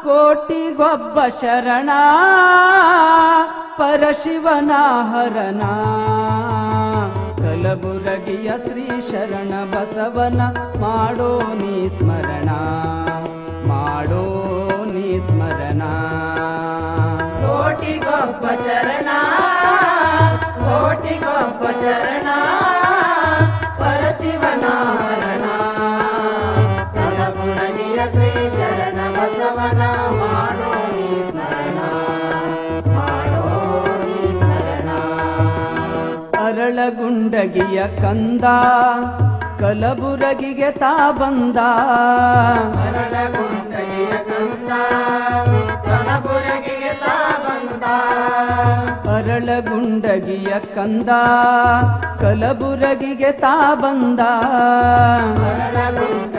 ಕೋಟಿಗೊಬ್ಬ ಶರಣ ಪರಶಿವನ ಹರಣ ಕಲಬುರಗಿಯ ಶ್ರೀ ಶರಣ ಬಸವನ ಮಾಡೋ ನೀ ಸ್ಮರಣ ಮಾಡೋ ನೀ ಸ್ಮರಣ ಕೋಟಿಗೊಬ್ಬ ಶರಣ ಕೋಟಿಗೊಬ್ಬ ಶರಣ ಪರಶಿವನ ಹರಣ ಕಲಬುರಗಿಯ ಶ್ರೀ ಶರಣ ಬಸವನ ಮಾಡೋ ನೀ ಸ್ಮರಣ ಮಾಡೋ ನೀ ಸ್ಮರಣ ಅರಳಗುಂಡಗಿಯ ಕಂದ ಕಲಬುರಗಿಗೆ ತಾ ಬಂದ ಅರಳಗುಂಡಗಿಯ ಕಂದ ಕಲಬುರಗಿಗೆ ತಾ ಬಂದ ಅರಳಗುಂಡಗಿಯ ಕಂದ ಕಲಬುರಗಿಗೆ ತಾ ಬಂದ ಅರಳಗುಂಡ